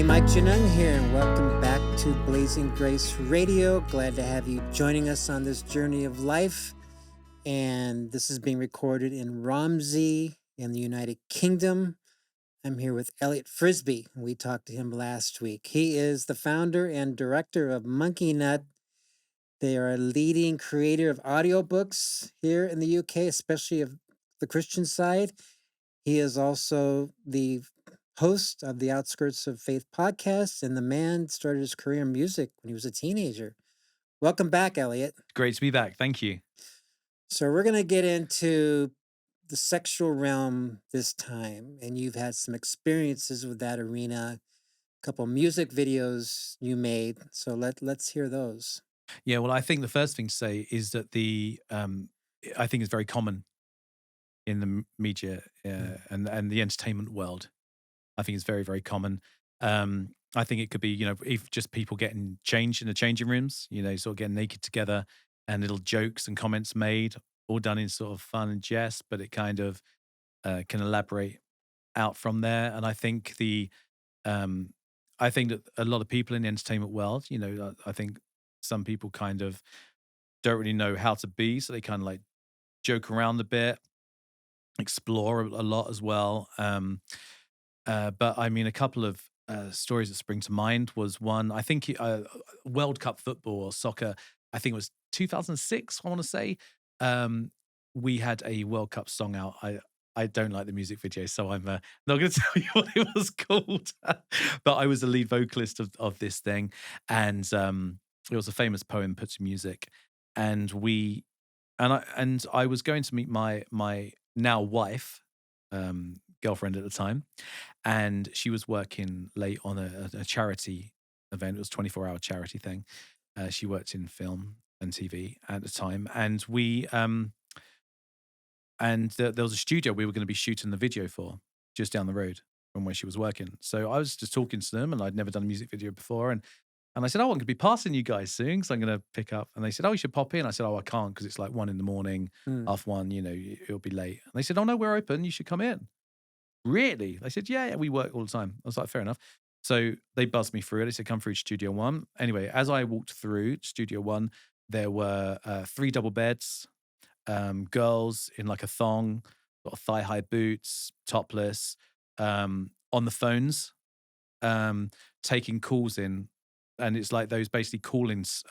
Hey, Mike Genung here, and welcome back to Blazing Grace Radio. Glad to have you joining us on this journey of life. And this is being recorded in Romsey in the United Kingdom. I'm here with Elliott Frisby. We talked to him last week. He is the founder and director of Monkeynut. They are a leading creator of audiobooks here in the UK, especially of the Christian side. He is also the host of the Outskirts of Faith podcast, and the man started his career in music when he was a teenager. Welcome back, Elliott. Great to be back. Thank you. So we're going to get into the sexual realm this time, and you've had some experiences with that arena, a couple music videos you made. So let's hear those. Yeah, well, I think the first thing to say is that I think it's very common in the media and the entertainment world. I think it's very, very common. I think it could be, if just people getting changed in the changing rooms, sort of getting naked together and little jokes and comments made, all done in sort of fun and jest, but it kind of can elaborate out from there. And I think I think that a lot of people in the entertainment world, I think some people kind of don't really know how to be, so they kind of like joke around a bit, explore a lot as well. But I mean, a couple of stories that spring to mind was one, I think World Cup football or soccer, I think it was 2006, I want to say. We had a World Cup song out. I don't like the music video, so I'm not going to tell you what it was called. But I was the lead vocalist of this thing. And it was a famous poem put to music. And I was going to meet my now wife, girlfriend at the time, and she was working late on a charity event. It was a 24-hour charity thing. She worked in film and TV at the time, and there was a studio we were going to be shooting the video for just down the road from where she was working. So I was just talking to them, and I'd never done a music video before, and I said, "Oh, I'm going to be passing you guys soon, so I'm going to pick up." And they said, "Oh, you should pop in." I said, "Oh, I can't because it's like 1 a.m, half 1. It'll be late." And they said, "Oh no, we're open. You should come in." Really? They said, yeah, we work all the time. I was like, fair enough. So they buzzed me through it. They said, come through Studio One. Anyway, as I walked through Studio One, there were 3 double beds, girls in like a thong, got thigh-high boots, topless, on the phones, taking calls in. And it's like those basically call-ins,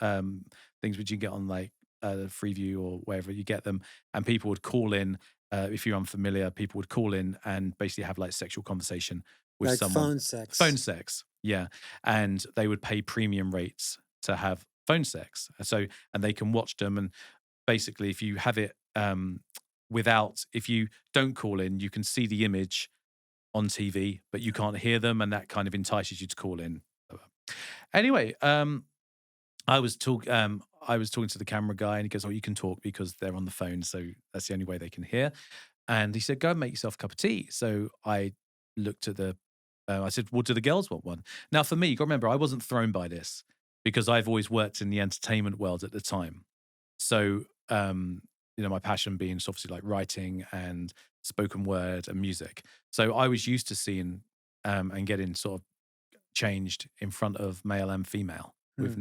things which you get on like Freeview or wherever you get them. And people would call in. If you're unfamiliar, people would call in and basically have like sexual conversation with like someone. Phone sex. Phone sex, yeah. And they would pay premium rates to have phone sex. And they can watch them. And basically, if you have it if you don't call in, you can see the image on TV, but you can't hear them, and that kind of entices you to call in. Anyway, I was talking to the camera guy, and he goes, "Oh, you can talk because they're on the phone, so that's the only way they can hear." And he said, "Go and make yourself a cup of tea." So I looked at I said, "Well, do the girls want one?" Now, for me, you got to remember, I wasn't thrown by this because I've always worked in the entertainment world at the time. So, my passion being obviously like writing and spoken word and music. So I was used to seeing and getting sort of changed in front of male and female with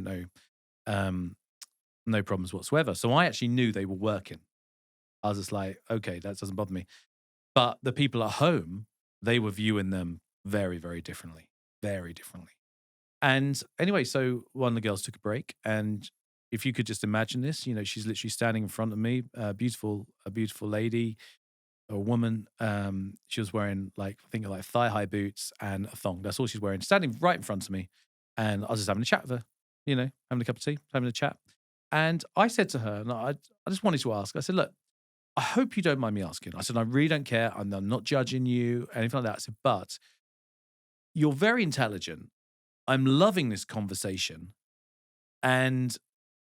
no problems whatsoever. So I actually knew they were working. I was just like, okay, that doesn't bother me. But the people at home, they were viewing them very, very differently. Very differently. And anyway, so one of the girls took a break. And if you could just imagine this, she's literally standing in front of me, a beautiful lady, a woman. She was wearing like thigh-high boots and a thong. That's all she's wearing, standing right in front of me. And I was just having a chat with her, having a cup of tea, having a chat. And I said to her, and I just wanted to ask, I said, "Look, I hope you don't mind me asking." I said, "I really don't care. I'm not judging you, anything like that." I said, "But you're very intelligent. I'm loving this conversation. And,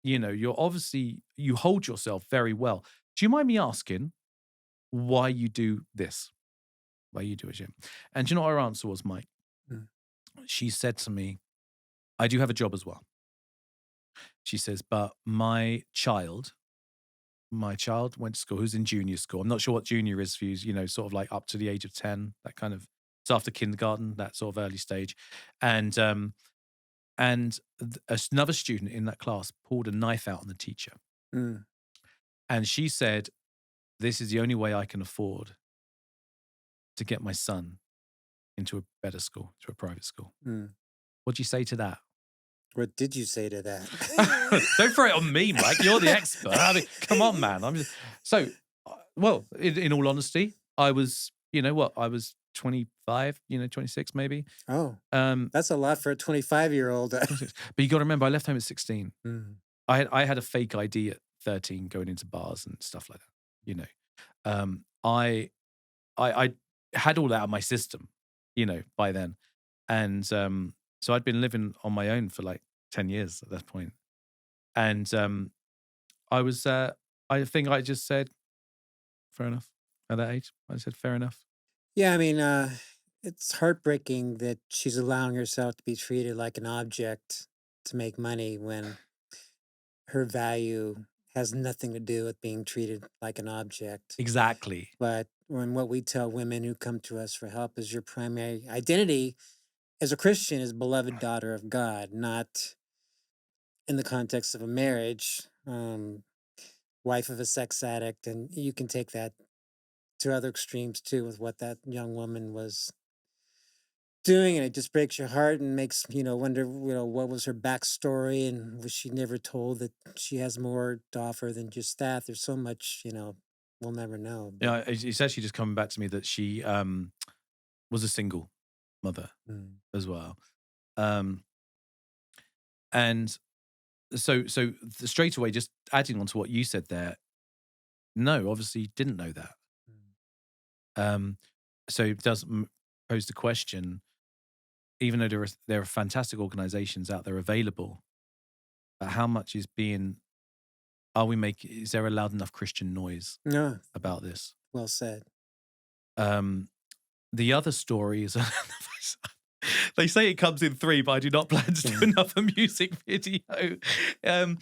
you hold yourself very well. Do you mind me asking why you do this? Why you do it?" And do you know what her answer was, Mike? She said to me, "I do have a job as well." She says, "But my child went to school, who's in junior school." I'm not sure what junior is for you, sort of like up to the age of 10, that kind of So after kindergarten, that sort of early stage, and another student in that class pulled a knife out on the teacher, Mm, and she said, "This is the only way I can afford to get my son into a better school, to a private school." mm. What do you say to that? What did you say to that? Don't throw it on me, Mike. You're the expert. I mean, come on, man. So, well, in all honesty, I was, you know what? I was 25, 26 maybe. Oh, Um, that's a lot for a 25-year-old. 26. But you got to remember, I left home at 16. Mm, I had a fake ID at 13, going into bars and stuff like that. You know, um, I I had all that out of my system, by then, and so I'd been living on my own for like 10 years at that point, and I was, I think I just said, "Fair enough." At that age, I said, "Fair enough." yeah, I mean, it's heartbreaking that she's allowing herself to be treated like an object to make money when her value has nothing to do with being treated like an object. Exactly. But when what we tell women who come to us for help is your primary identity as a Christian is beloved daughter of God, not in the context of a marriage, wife of a sex addict. And you can take that to other extremes too with what that young woman was doing, and it just breaks your heart and makes wonder what was her backstory, and was she never told that she has more to offer than just that. There's so much we'll never know, but Yeah, it's actually just coming back to me that she was a single mother mm, as well, um, and straight away, just adding on to what you said there. No, obviously didn't know that. mm. Um, so it does pose the question, even though there are fantastic organizations out there available, but how much is being are we making is there a loud enough Christian noise No, about this? well said. Um, the other story is they say it comes in three, but I do not plan to do Mhm. another music video. Um,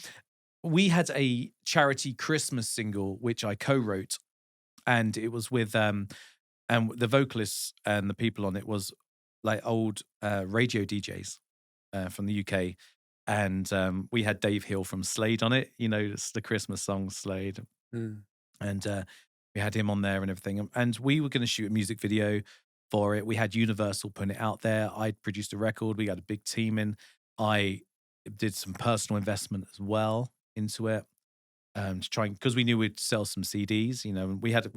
we had a charity Christmas single which I co-wrote, and it was with and the vocalists and the people on it was like old radio DJs from the UK. And we had Dave Hill from Slade on it. It's the Christmas song Slade, Mm, and we had him on there and everything. And we were going to shoot a music video for it. We had Universal putting it out there. I produced a record. We had a big team in. I did some personal investment as well into it, to try because we knew we'd sell some CDs. And we had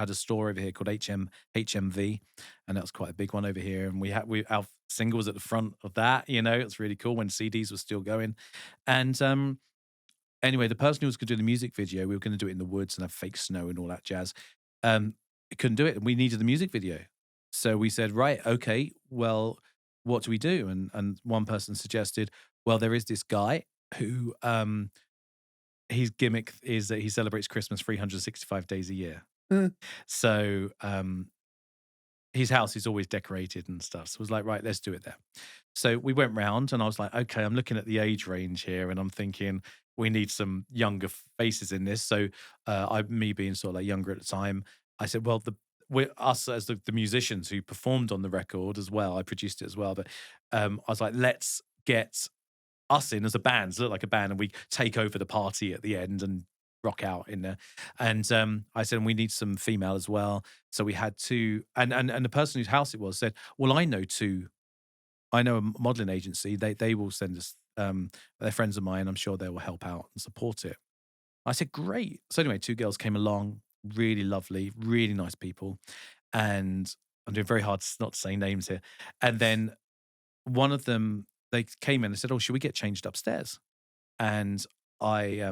a store over here called HMV, and that was quite a big one over here. And our single was at the front of that. It's really cool when CDs were still going. And anyway, the person who was going to do the music video, we were going to do it in the woods and have fake snow and all that jazz. Couldn't do it, and we needed the music video. So we said, right, okay, well, what do we do? And one person suggested, well, there is this guy who his gimmick is that he celebrates Christmas 365 days a year. mm, So his house is always decorated and stuff. So I was like, right, let's do it there. So we went round and I was like, okay, I'm looking at the age range here and I'm thinking we need some younger faces in this. So me being sort of like younger at the time, I said, well, we're us as the musicians who performed on the record as well. I produced it as well. But I was like, let's get us in as a band, look like a band, and we take over the party at the end and rock out in there. And I said, we need some female as well. So we had two, and the person whose house it was said, well, I know two. I know a modeling agency. They will send us. They're friends of mine. I'm sure they will help out and support it. I said, great. So anyway, two girls came along, really lovely, really nice people, and I'm doing very hard not to say names here. And then one of them, they came in and said, "Oh, should we get changed upstairs?" And I,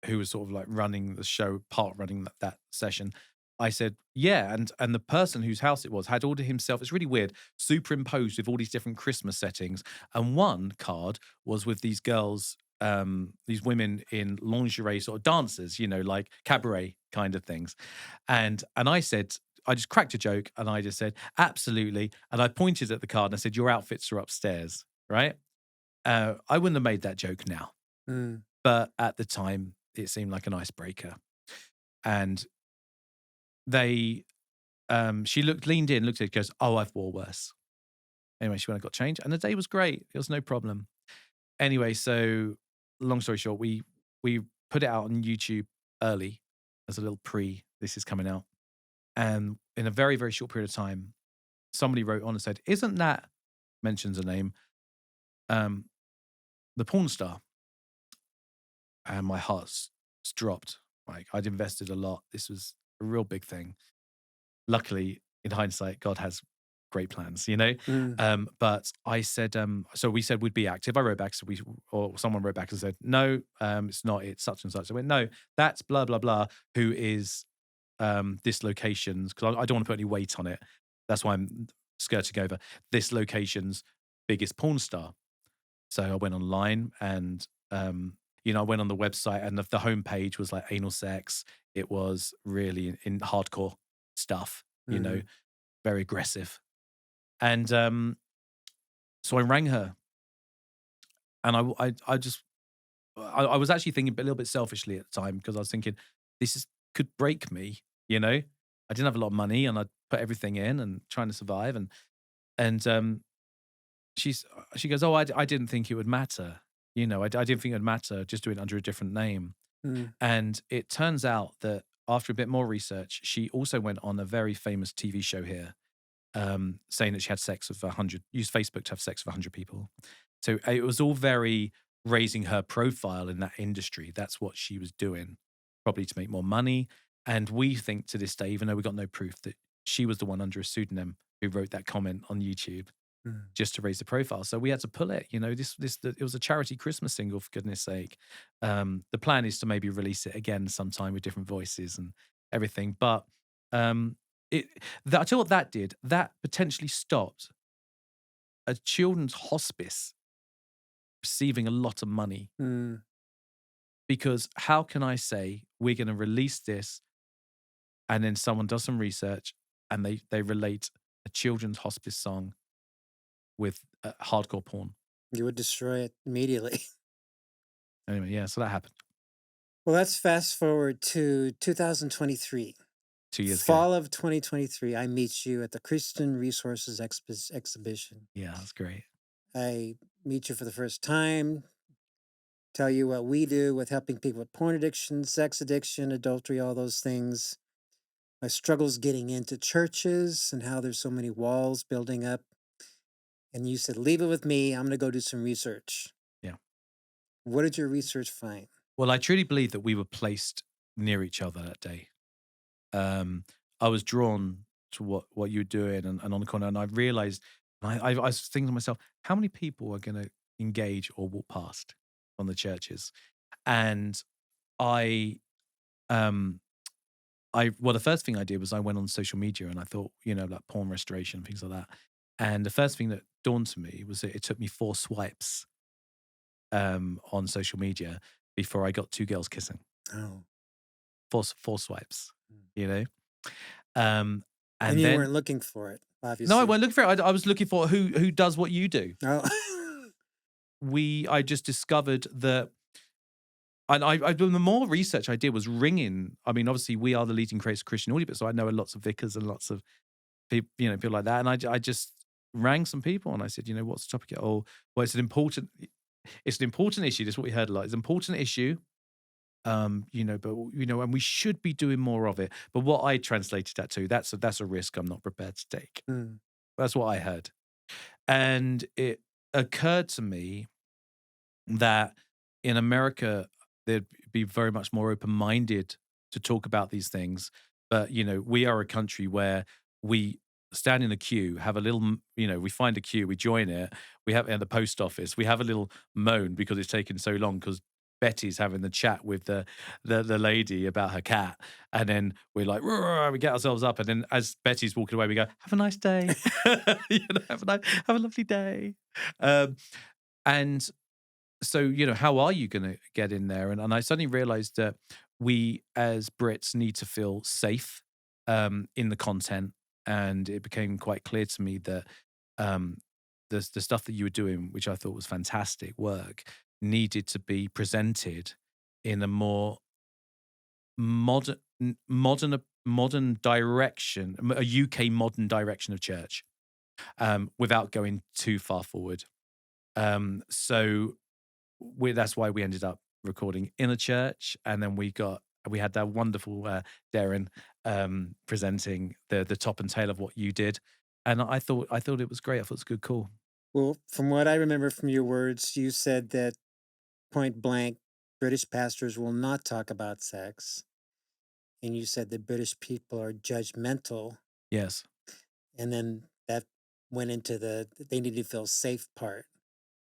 who was sort of like running the show, part running that session, I said, "Yeah." And the person whose house it was had ordered himself. It's really weird, superimposed with all these different Christmas settings. And one card was with these girls, these women in lingerie, sort of dancers, like cabaret kind of things. And I said, I just cracked a joke and I just said, absolutely. And I pointed at the card and I said, your outfits are upstairs, right? I wouldn't have made that joke now. mm. But at the time, it seemed like an icebreaker. And they she leaned in, looked at it, goes, "Oh, I've wore worse." Anyway, she went and got changed, and the day was great. It was no problem. Anyway, so long story short, we put it out on YouTube early as a little this is coming out. And in a very, very short period of time, somebody wrote on and said, "Isn't that," mentions a name, um, "the porn star?" And my heart's dropped. Like, I'd invested a lot. This was a real big thing. Luckily, in hindsight, God has great plans, you know? Mm, But I said, so we said we'd be active. I wrote back, so or someone wrote back and said, "No, it's not, it's such and such." I went, "No, that's blah, blah, blah, who is this location's," because I don't want to put any weight on it. That's why I'm skirting over this location's biggest porn star. So I went online and, I went on the website and the homepage was like anal sex. It was really in hardcore stuff, mhm, very aggressive. And so I rang her and I was actually thinking a little bit selfishly at the time because I was thinking, could break me, you know? I didn't have a lot of money and I'd put everything in and trying to survive. And she goes, "Oh, I didn't think it would matter. I didn't think it would matter just doing it under a different name." mm, And it turns out that after a bit more research, she also went on a very famous TV show here, saying that she had sex with 100, used Facebook to have sex with 100 people. So it was all very raising her profile in that industry. That's what she was doing, probably to make more money. And we think to this day, even though we got no proof, that she was the one under a pseudonym who wrote that comment on YouTube mm. just to raise the profile. So we had to pull it. It was a charity Christmas single, for goodness sake. The plan is to maybe release it again sometime with different voices and everything. But um, I tell you what that did. That potentially stopped a children's hospice receiving a lot of money, Mm. because how can I say we're going to release this and then someone does some research and they relate a children's hospice song with hardcore porn? You would destroy it immediately. Anyway, yeah, so that happened Well, let's fast forward to 2023. 2 years ago. Fall of 2023, I meet you at the Christian Resources Exhibition. Yeah, that's great. I meet you for the first time, tell you what we do with helping people with porn addiction, sex addiction, adultery, all those things. My struggles getting into churches and how there's so many walls building up. And you said, "Leave it with me. I'm going to go do some research." Yeah. What did your research find? Well, I truly believe that we were placed near each other that day. I was drawn to what you were doing and on the corner, and I realized, I was thinking to myself, how many people are going to engage or walk past on the churches? And I, um, well, the first thing I did was I went on social media and I thought, like porn restoration, things like that. And the first thing that dawned to me was that it took me 4 swipes on social media before I got 2 girls kissing. Oh. Four swipes, Mm. you know? Um, And and you then weren't looking for it, no, I obviously. weren't looking for it. I was looking for who does what you do. Oh. I just discovered that, and the more research I did was ringing. I mean, obviously, we are the leading creators of Christian audio, but so I know lots of vicars and lots of people, people like that. And I just rang some people and I said, what's the topic? Oh, well, it's an important issue. This is what we heard a lot. It's an important issue. And we should be doing more of it. But what I translated that to, that's a risk I'm not prepared to take. Mm, That's what I heard. And it occurred to me that in America, they'd be very much more open minded to talk about these things. But, we are a country where we stand in a queue, have a little, we find a queue, we join it. We have at the post office, we have a little moan because it's taken so long because Betty's having the chat with the lady about her cat, and then we're like, "Roar," we get ourselves up, and then as Betty's walking away, we go, "Have a nice day, have a lovely day," and so, how are you going to get in there? And I suddenly realized that we as Brits need to feel safe in the content. And it became quite clear to me that um, the stuff that you were doing, which I thought was fantastic work, needed to be presented in a more modern modern direction, a UK modern direction of church, without going too far forward. So that's why we ended up recording in a church, and then we had that wonderful Deryn presenting the top and tail of what you did, and I thought it was great. I thought it was a good call. Well, from what I remember from your words, you said that point blank, British pastors will not talk about sex. And you said that British people are judgmental. Yes. And then that went into the they need to feel safe part.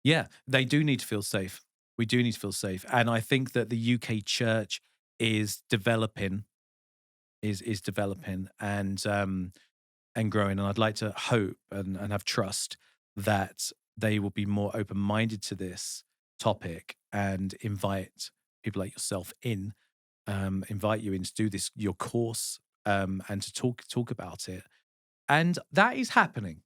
Yeah, they do need to feel safe. We do need to feel safe, and I think that the UK church is developing, is developing and growing. And I'd like to hope and have trust that they will be more open minded to this topic and invite people like yourself in, invite you in to do this your course, and to talk about it. And that is happening.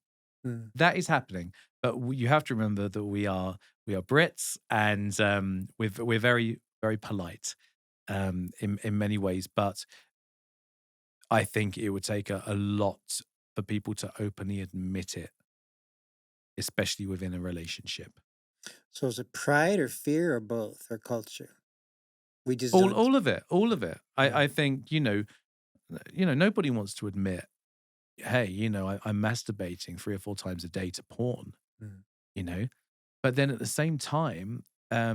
Mm. That is happening, but you have to remember that we are Brits, and we're very very polite, in many ways. But I think it would take a lot for people to openly admit it, especially within a relationship. So is it pride or fear or both or culture? We just All don't. all of it, all of it. Yeah. I think nobody wants to admit, hey, I'm masturbating 3 or 4 times a day to porn, Mm. you know. But then at the same time, I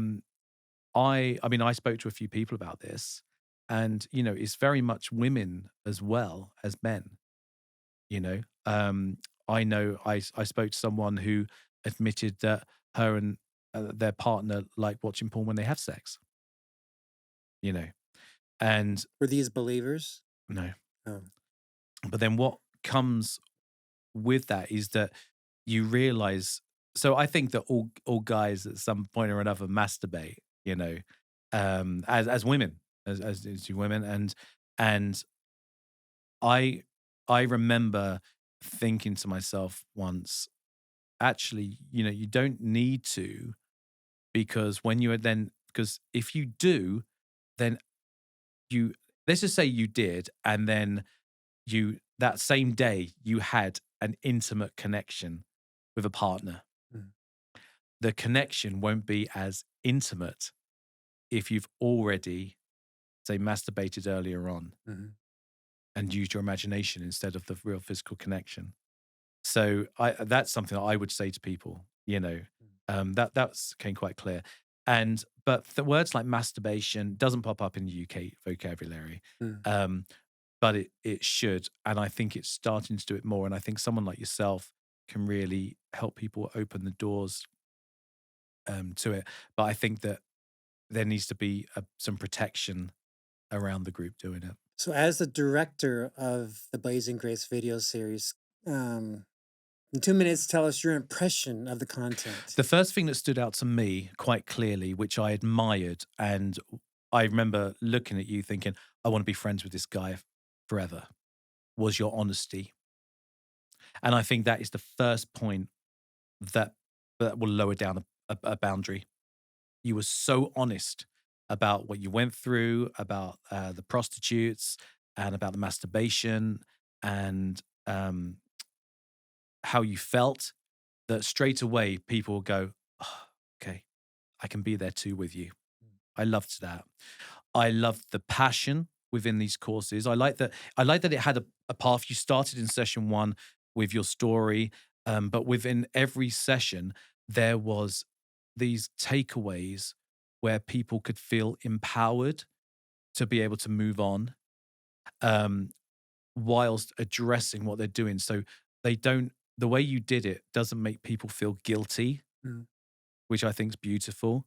mean, I spoke to a few people about this, and it's very much women as well as men. You know, I know I spoke to someone who admitted that her and their partner like watching porn when they have sex. You know, and Were these believers? no, Oh. but then what comes with that is that you realize. So I think that all guys at some point or another masturbate. As women, as do women, and I I remember thinking to myself once, actually, you don't need to, because when you are then because if you do, then you let's just say you did, and then you that same day you had an intimate connection with a partner. Mm. The connection won't be as intimate if you've already, say, masturbated earlier on Mhm. and used your imagination instead of the real physical connection. So that's something that I would say to people, Mm. that's came quite clear. But the words like masturbation doesn't pop up in the UK vocabulary, Mm. um, but it should, and I think it's starting to do it more. And I think someone like yourself can really help people open the doors, to it. But I think that there needs to be some protection around the group doing it. So as the director of the Blazing Grace video series, um, in 2 minutes, tell us your impression of the content. The first thing that stood out to me quite clearly, which I admired, and I remember looking at you thinking, I want to be friends with this guy forever, was your honesty. And I think that is the first point that that will lower down a boundary. You were so honest about what you went through, about the prostitutes, and about the masturbation, and how you felt, that straight away people will go, "Oh, okay, I can be there too with you." I loved that. I loved the passion within these courses. I like that it had a path. You started in session one with your story, but within every session, there was these takeaways where people could feel empowered to be able to move on, um, whilst addressing what they're doing. So they don't the way you did it doesn't make people feel guilty, Mm. which I think is beautiful.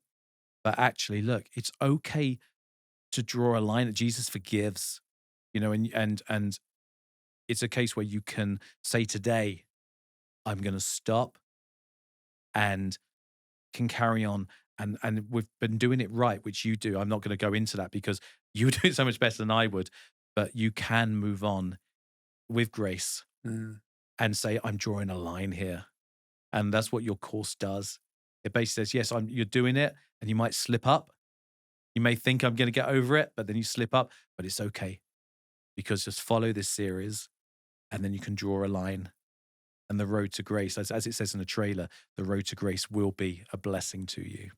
But actually, look, it's okay to draw a line that Jesus forgives, and it's a case where you can say today, I'm going to stop, and can carry on. And we've been doing it right, which you do. I'm not going to go into that because you do it so much better than I would, but you can move on with grace Mm. and say, I'm drawing a line here. And that's what your course does. It basically says, yes, you're doing it, and you might slip up. You may think I'm going to get over it, but then you slip up, but it's okay. because just follow this series and then you can draw a line. And the road to grace, as it says in the trailer, the road to grace will be a blessing to you.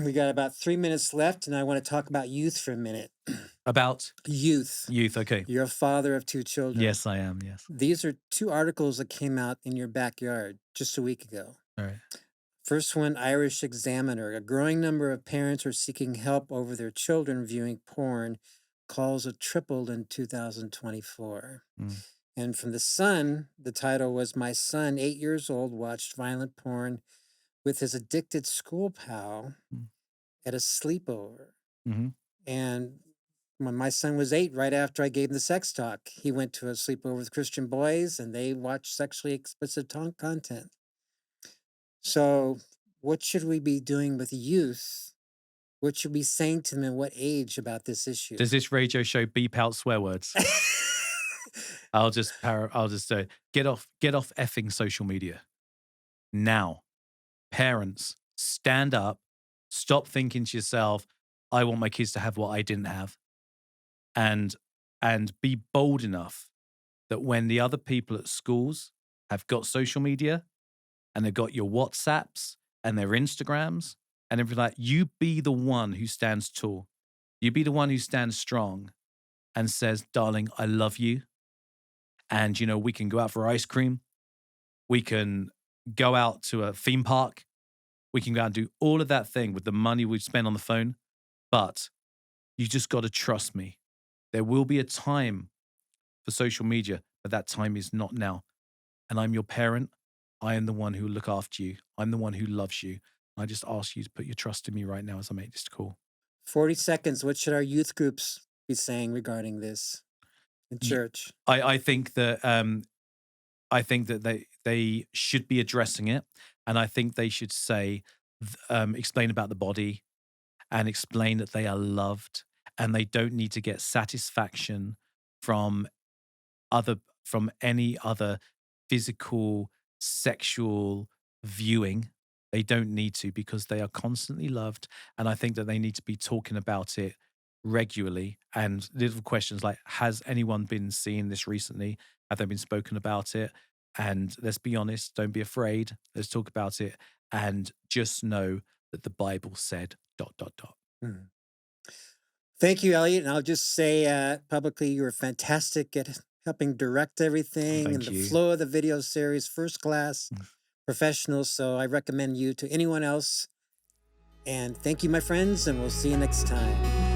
We got about 3 minutes left, and I want to talk about youth for a minute. About Youth. youth, okay. You're a father of 2 children. Yes, I am, yes. These are 2 articles that came out in your backyard just a week ago. All right. First one, Irish Examiner. A growing number of parents are seeking help over their children viewing porn. Calls have tripled in 2024. And from The Sun, the title was, My son, 8 years old, watched violent porn with his addicted school pal at a sleepover. And when my son was 8, right after I gave him the sex talk, he went to a sleepover with Christian boys and they watched sexually explicit content. So what should we be doing with youth? What should we be saying to them at what age about this issue? Does this radio show beep out swear words? I'll just say, get off effing social media. Now. Parents, stand up, stop thinking to yourself, I want my kids to have what I didn't have. And be bold enough that when the other people at schools have got social media and they've got your WhatsApps and their Instagrams and everything like that, you be the one who stands tall. You be the one who stands strong and says, darling, I love you. And, we can go out for ice cream. We can go out to a theme park. We can go out and do all of that thing with the money we've spent on the phone. But you just got to trust me. There will be a time for social media, but that time is not now. And I'm your parent. I am the one who will look after you. I'm the one who loves you. I just ask you to put your trust in me right now as I make this call. 40 seconds. What should our youth groups be saying regarding this in church? I think that they should be addressing it, and I think they should say, explain about the body, and explain that they are loved, and they don't need to get satisfaction from any other physical, sexual viewing. They don't need to, because they are constantly loved, and I think that they need to be talking about it regularly. And little questions like, has anyone been seeing this recently? Have they been spoken about it? And let's be honest, don't be afraid. Let's talk about it, and just know that the Bible said ... Thank you, Elliott. And I'll just say publicly, you were fantastic at helping direct everything and the flow of the video series, first class, professional. So I recommend you to anyone else. And thank you, my friends, and we'll see you next time.